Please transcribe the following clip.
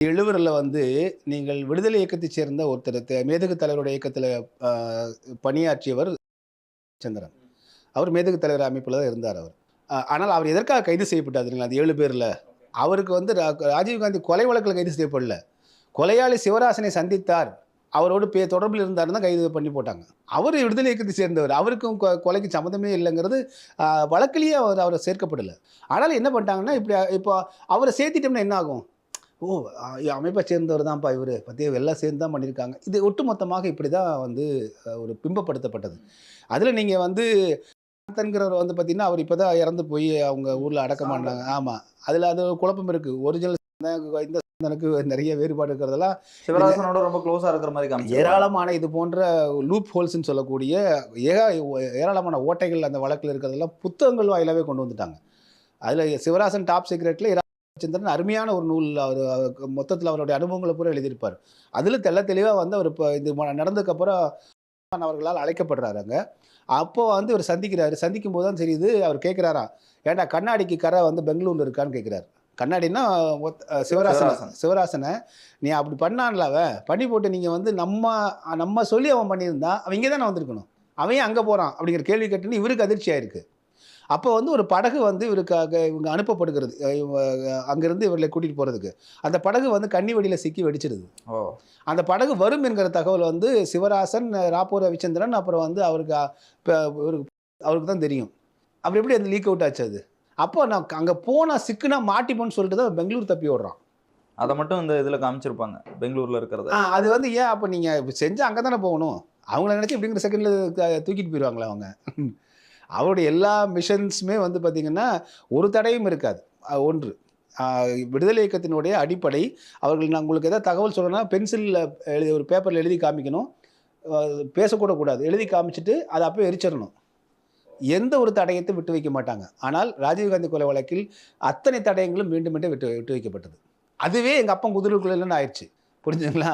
70ல வந்து நீங்கள் விடுதலை இயக்கத்தைச் சேர்ந்த ஒருத்தர் மேதகு தலைவருடைய இயக்கத்தில அ பணியாற்றியவர் சந்திரன். அவர் மேதகு தலைவர் அமைப்புல தான் இருந்தார் அவர். ஆனால் அவர் எதற்காக கைது செய்யப்பட்டார் தெரியுங்களா? அந்த 7 பேர்ல. அவருக்கு வந்து ராஜீவ்காந்தி கொலை வழக்குல கைது செய்யப்படல. கொலையாளி சிவராசனை சந்தித்தார். அவரோடு தொடர்பில் இருந்தாருன்னு தான் கைது பண்ணி போட்டாங்க. அவரு விடுதலை இயக்கத்தை சேர்ந்தவர். அவருக்கும் கொலைக்கு சம்மந்தமே இல்லங்கிறது வழக்கிலேயே அவர சேர்க்கப்படல. ஆனாலும் என்ன பண்ணிட்டாங்கன்னா, இப்போ அவர சேர்த்துட்டோம்னா என்ன ஆகும்? ஓ! அமைப்பை சேர்ந்தவர் தான்ப்பா இவரு. பாத்தியா எல்லாம் சேர்ந்து தான் பண்ணியிருக்காங்க. இது ஒட்டுமொத்தமாக இப்படி தான் வந்து ஒரு பிம்பப்படுத்தப்பட்டது. அதில நீங்க வந்து ங்கிறவர் வந்து பார்த்தீங்கன்னா, அவர் இப்ப தான் இறந்து போய் அவங்க ஊர்ல அடக்கம் பண்ணாங்க. ஆமா. அதில அது ஒரு குழப்பம் இருக்கு. ஒரிஜினல் இந்த எனக்கு நிறைய வேறுபாடு இருக்கிறதெல்லாம் இதுல சிவராசனோட ரொம்ப க்ளோஸா இருக்கிற மாரி காமிச்சிருப்பாங்க. ஏராளமான இது போன்ற லூப் ஹோல்ஸ்ன்னு சொல்லக்கூடிய ஏராளமான ஓட்டைகள் அந்த வழக்குல இருக்கிறதெல்லாம் புத்தகங்கள் வாயிலாவே கொண்டு வந்துட்டாங்க. அதில சிவராசன் டாப் சீக்ரெட்ல சந்திரன் அருமையான ஒரு நூல் அவரு மொத்தத்தில அவருடைய அனுபவங்கள பூரா எழுதியிருப்பார். அதில தெளிவா வந்து அவர் இப்ப இது நடந்ததுக்கு அப்புறம் அவர்களால் அழைக்கப்படுறாரு அங்க. அப்போ வந்து இவர் சந்திக்கிறாரு. சந்திக்கும்போது தான் தெரியுது அவர் கேட்கிறாராம். ஏன்டா கண்ணாடிக்கு கரை வந்து பெங்களூர்ல இருக்கான்னு கேட்கிறாரு. கண்ணாடின்னா சிவராசன நீ அப்படி பண்ணான்ல அவன். பண்ணி போட்டு நீங்க வந்து நம்ம சொல்லி அவன் பண்ணியிருந்தா, அவன் இங்க தானே வந்திருக்கணும். அவன் ஏன் அங்க போறான்? அப்படிங்கிற கேள்வி கேட்டோனே இவருக்கு அதிர்ச்சி ஆயிருக்கு. அப்போ வந்து ஒரு படகு வந்து இவருக்காக இவங்க அனுப்பப்படுகிறது. அங்கிருந்து இவர்களை கூட்டிட்டு போறதுக்கு. அந்த படகு வந்து கன்னிவெடியில சிக்கி வெடிச்சிருது. ஓ! அந்த படகு வரும் என்கிற தகவல் வந்து சிவராசன், ராப்பூர் ரவிச்சந்திரன் அப்புறம் வந்து அவருக்கு அவருக்கு தான் தெரியும். அப்புறம் எப்படி அந்த லீக் அவுட் ஆச்சு அது? அப்போ நான் அங்க போனா சிக்குனா மாட்டிப்போன்னு சொல்லிட்டு தான் பெங்களூர் தப்பி ஓடுறான். அத மட்டும் இந்த இதுல காமிச்சிருப்பாங்க. பெங்களூர்ல இருக்கிறத. அது வந்து ஏன் அப்ப நீங்க செஞ்சா அங்க தானே போகணும். அவங்கள நினைச்சு இப்படிங்கிற செகண்ட்ல தூக்கிட்டு போயிருவாங்களா அவங்க? அவருடைய எல்லா மிஷன்ஸுமே வந்து பார்த்தீங்கன்னா, ஒரு தடையும் இருக்காது. ஒன்று விடுதலை இயக்கத்தினுடைய அடிப்படை அவர்கள் நான் உங்களுக்கு ஏதாவது தகவல் சொல்லணும்னா பென்சில்ல எழுதி ஒரு பேப்பர்ல எழுதி காமிக்கணும். பேசக்கூட கூடாது. எழுதி காமிச்சுட்டு அத அப்பவே எரிச்சிரணும். எந்த ஒரு தடயத்தையும் விட்டு வைக்க மாட்டாங்க. ஆனால் ராஜீவ்காந்தி கொலை வழக்கில் அத்தனை தடயங்களும் மீண்டும் மீண்டும் விட்டு விட்டு வைக்கப்பட்டது. அதுவே எங்க அப்பன் குதிரைக்குள்ளன்னு ஆயிடுச்சு. புரிஞ்சுதுங்களா?